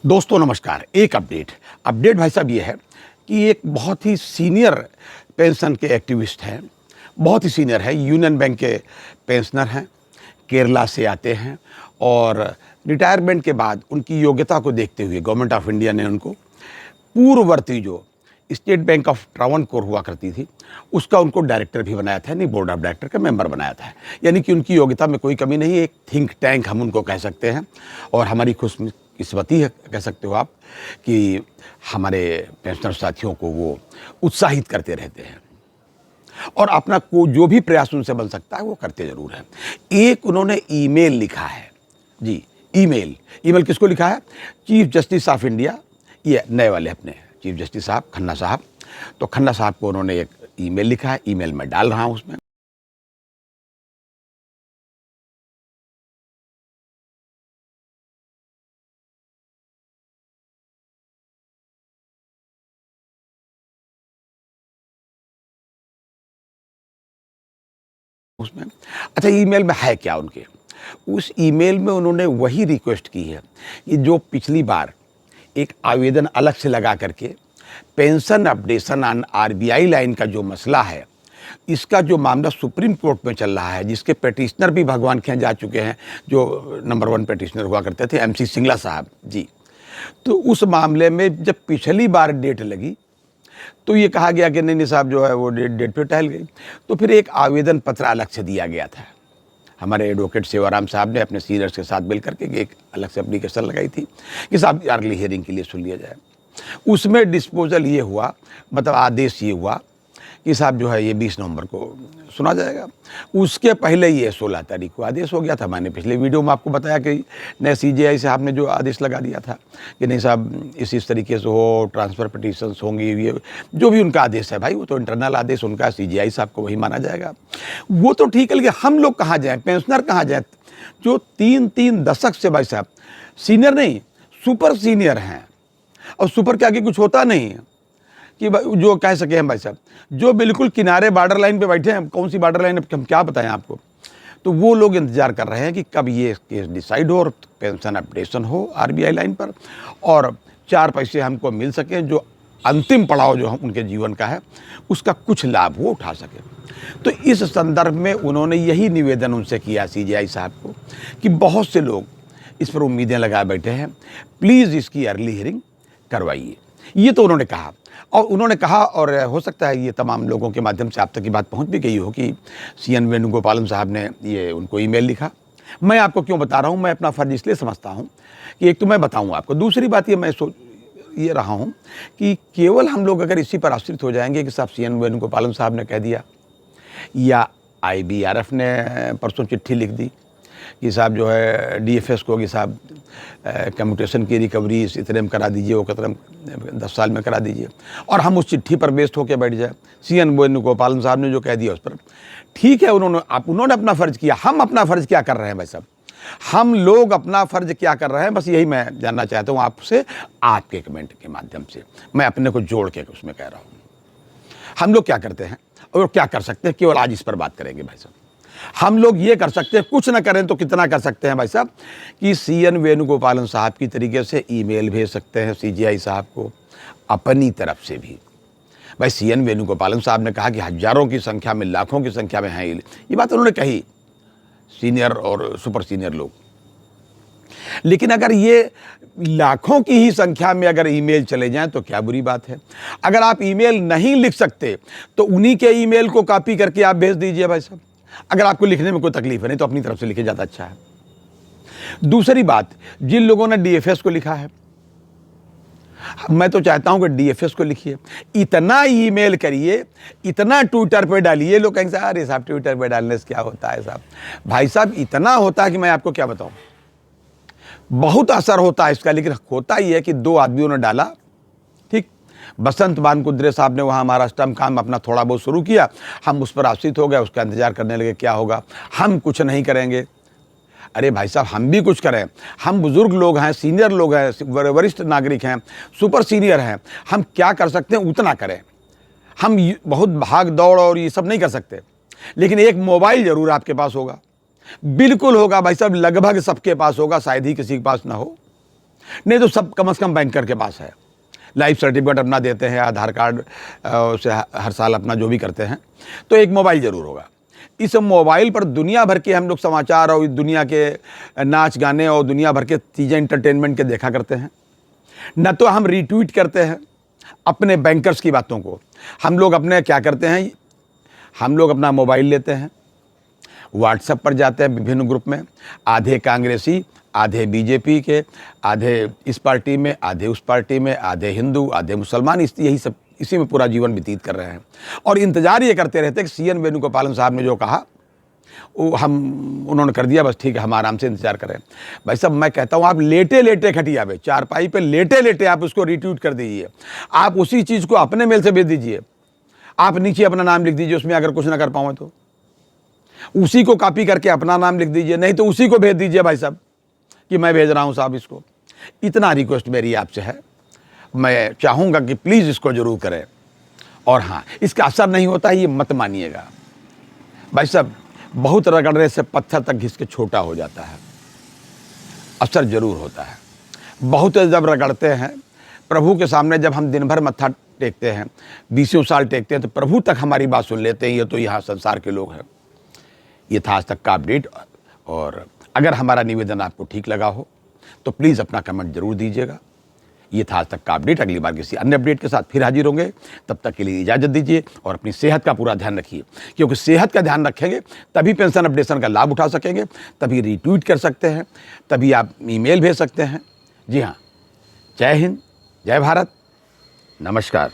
दोस्तों नमस्कार। एक अपडेट भाई साहब ये है कि एक बहुत ही सीनियर पेंशन के एक्टिविस्ट हैं, बहुत ही सीनियर है, यूनियन बैंक के पेंशनर हैं, केरला से आते हैं और रिटायरमेंट के बाद उनकी योग्यता को देखते हुए गवर्नमेंट ऑफ इंडिया ने उनको पूर्ववर्ती जो स्टेट बैंक ऑफ ट्रावनकोर हुआ करती थी उसका उनको डायरेक्टर भी बनाया था, यानी बोर्ड ऑफ डायरेक्टर का मेंबर बनाया था। यानी कि उनकी योग्यता में कोई कमी नहीं है, एक थिंक टैंक हम उनको कह सकते हैं। और हमारी खुशकिस्मती है, कह सकते हो आप, कि हमारे पेंशनर साथियों को वो उत्साहित करते रहते हैं और अपना को जो भी प्रयास उनसे बन सकता है वो करते ज़रूर हैं। एक उन्होंने ईमेल लिखा है जी, ईमेल किसको लिखा है? चीफ जस्टिस ऑफ इंडिया, ये नए वाले अपने चीफ जस्टिस साहब खन्ना साहब। तो खन्ना साहब को उन्होंने एक ईमेल लिखा है, ईमेल मैं डाल रहा हूँ उसमें। उसमें अच्छा, ईमेल में है क्या उनके? उस ईमेल में उन्होंने वही रिक्वेस्ट की है कि जो पिछली बार एक आवेदन अलग से लगा करके pension updation on RBI line का जो मसला है, इसका जो मामला सुप्रीम कोर्ट में चल रहा है, जिसके पेटिशनर भी भगवान के यहाँ जा चुके हैं, जो नंबर 1 पेटिशनर हुआ करते थे एमसी सिंगला साहब जी। तो उस मामले में जब पिछली बार डेट लगी तो ये कहा गया कि नहीं साहब जो है वो डेट पे टहल गई। तो फिर एक आवेदन पत्र अलग से दिया गया था। हमारे एडवोकेट सेवाराम साहब ने अपने सीनियर्स के साथ मिल करके एक अलग से एप्लीकेशन लगाई थी कि साहब अर्ली हियरिंग के लिए सुन लिया जाए। उसमें डिस्पोजल ये हुआ, मतलब आदेश ये हुआ कि साहब जो है ये 20 नवंबर को सुना जाएगा। उसके पहले ये 16 तारीख को आदेश हो गया था। मैंने पिछले वीडियो में आपको बताया कि नए सीजेआई साहब ने जो आदेश लगा दिया था कि नहीं साहब इस तरीके से हो, ट्रांसफ़र पिटीशंस होंगी, ये जो भी उनका आदेश है भाई, वो तो इंटरनल आदेश उनका, सीजेआई साहब को वही माना जाएगा। वो तो ठीक है, लेकिन हम लोग कहाँ जाएँ, पेंशनर कहाँ जाएँ, जो 3-3 दशक से भाई साहब सीनियर नहीं सुपर सीनियर हैं, और सुपर के आगे कुछ होता नहीं है कि जो कह सके हम भाई साहब, जो बिल्कुल किनारे बॉर्डर लाइन पे बैठे हैं। कौन सी बॉर्डर लाइन है हम क्या बताएं आपको? तो वो लोग इंतजार कर रहे हैं कि कब ये केस डिसाइड हो और पेंशन अपडेशन हो आरबीआई लाइन पर, और 4 पैसे हमको मिल सके, जो अंतिम पड़ाव जो उनके जीवन का है उसका कुछ लाभ वो उठा सके। तो इस संदर्भ में उन्होंने यही निवेदन उनसे किया सीजेआई साहब को कि बहुत से लोग इस पर उम्मीदें लगाए बैठे हैं, प्लीज़ इसकी अर्ली हियरिंग करवाइए। ये तो उन्होंने कहा, और उन्होंने कहा, और हो सकता है ये तमाम लोगों के माध्यम से आप तक की बात पहुंच भी गई हो कि सीएन वेणुगोपालन साहब ने ये उनको ईमेल लिखा। मैं आपको क्यों बता रहा हूँ, मैं अपना फ़र्ज इसलिए समझता हूँ कि एक तो मैं बताऊँ आपको, दूसरी बात ये मैं सोच ये रहा हूँ कि केवल हम लोग अगर इसी पर आश्रित हो जाएंगे कि साहब सीएन वेणुगोपालन साहब ने कह दिया, या आईबीआरएफ ने परसों चिट्ठी लिख दी कि साहब जो है डीएफएस को कि साहब कम्यूटेशन की रिकवरी इतने में करा दीजिए, वो कतरम 10 साल में करा दीजिए, और हम उस चिट्ठी पर बेस्ड होकर बैठ जाए। सीएन वेणुगोपालन साहब ने जो कह दिया उस पर ठीक है, उन्होंने अपना फ़र्ज़ किया। हम अपना फ़र्ज़ क्या कर रहे हैं भाई साहब? हम लोग अपना फ़र्ज़ क्या कर रहे हैं, बस यही मैं जानना चाहता हूँ आपसे, आपके कमेंट के माध्यम से मैं अपने को जोड़ के उसमें कह रहा हूँ। हम लोग क्या करते हैं और क्या कर सकते हैं, केवल आज इस पर बात करेंगे भाई साहब। हम लोग ये कर सकते हैं, कुछ ना करें तो कितना कर सकते हैं भाई साहब, कि सीएन वेणुगोपालन साहब की तरीके से ईमेल भेज सकते हैं सीजेआई साहब को अपनी तरफ से भी। भाई सीएन वेणुगोपालन साहब ने कहा कि हजारों की संख्या में, लाखों की संख्या में हैं, ये बात उन्होंने कही, सीनियर और सुपर सीनियर लोग। लेकिन अगर ये लाखों की ही संख्या में अगर ईमेल चले जाएं तो क्या बुरी बात है? अगर आप ईमेल नहीं लिख सकते तो उन्हीं के ईमेल को कॉपी करके आप भेज दीजिए भाई साहब। अगर आपको लिखने में कोई तकलीफ है, नहीं तो अपनी तरफ से लिखे, ज़्यादा अच्छा है। दूसरी बात, जिन लोगों ने डीएफएस को लिखा है, मैं तो चाहता हूं कि डीएफएस को लिखिए, इतना ईमेल करिए, इतना ट्विटर पे डालिए। लोग कहेंगे अरे साहब ट्विटर पे डालने से क्या होता है साहब? भाई साहब इतना होता है कि मैं आपको क्या बताऊं, बहुत असर होता है इसका। लेकिन होता ही है कि 2 आदमियों ने डाला, ठीक, बसंत बानकुद्रे साहब ने वहाँ महाराष्ट्र में काम अपना थोड़ा बहुत शुरू किया, हम उस पर आश्रित हो गए, उसका इंतजार करने लगे क्या होगा, हम कुछ नहीं करेंगे। अरे भाई साहब हम भी कुछ करें, हम बुजुर्ग लोग हैं, सीनियर लोग हैं, वरिष्ठ नागरिक हैं, सुपर सीनियर हैं, हम क्या कर सकते हैं उतना करें। हम बहुत भाग दौड़ और ये सब नहीं कर सकते, लेकिन एक मोबाइल ज़रूर आपके पास होगा, बिल्कुल होगा भाई साहब, लगभग सबके पास होगा, शायद ही किसी के पास ना हो। नहीं तो सब कम से कम बैंकर के पास है। लाइफ सर्टिफिकेट अपना देते हैं, आधार कार्ड से हर साल अपना जो भी करते हैं, तो एक मोबाइल ज़रूर होगा। इस मोबाइल पर दुनिया भर के हम लोग समाचार और दुनिया के नाच गाने और दुनिया भर के चीज़ें एंटरटेनमेंट के देखा करते हैं। न तो हम रीट्वीट करते हैं अपने बैंकर्स की बातों को, हम लोग अपने क्या करते हैं, हम लोग अपना मोबाइल लेते हैं, व्हाट्सएप पर जाते हैं विभिन्न ग्रुप में, आधे कांग्रेसी, आधे बीजेपी के, आधे इस पार्टी में, आधे उस पार्टी में, आधे हिंदू, आधे मुसलमान, यही सब इसी में पूरा जीवन व्यतीत कर रहे हैं। और इंतज़ार ये करते रहते हैं कि CN वेणुगोपालन साहब ने जो कहा वो उन्होंने कर दिया, बस ठीक है, हम आराम से इंतजार करें। भाई साहब, मैं कहता हूँ आप लेटे लेटे खटिया पे, चारपाई पे लेटे लेटे आप उसको रीट्वीट कर दीजिए, आप उसी चीज़ को अपने मेल से भेज दीजिए, आप नीचे अपना नाम लिख दीजिए उसमें, अगर कुछ ना कर पाओ तो उसी को कॉपी करके अपना नाम लिख दीजिए, नहीं तो उसी को भेज दीजिए भाई साहब कि मैं भेज रहा हूँ साहब इसको। इतना रिक्वेस्ट मेरी आपसे है, मैं चाहूँगा कि प्लीज़ इसको ज़रूर करें। और हाँ, इसका असर नहीं होता है ये मत मानिएगा भाई साहब, बहुत रगड़ने से पत्थर तक घिस के छोटा हो जाता है, असर ज़रूर होता है। बहुत जब रगड़ते हैं प्रभु के सामने, जब हम दिन भर मत्था टेकते हैं, 20 साल टेकते हैं, तो प्रभु तक हमारी बात सुन लेते हैं। ये तो यहाँ संसार के लोग हैं। ये था आज तक का अपडेट, और अगर हमारा निवेदन आपको ठीक लगा हो तो प्लीज़ अपना कमेंट जरूर दीजिएगा। ये था आज तक का अपडेट, अगली बार किसी अन्य अपडेट के साथ फिर हाजिर होंगे। तब तक के लिए इजाज़त दीजिए और अपनी सेहत का पूरा ध्यान रखिए, क्योंकि सेहत का ध्यान रखेंगे तभी पेंशन अपडेशन का लाभ उठा सकेंगे, तभी रीट्वीट कर सकते हैं, तभी आप ईमेल भेज सकते हैं। जी हाँ, जय हिंद, जय भारत, नमस्कार।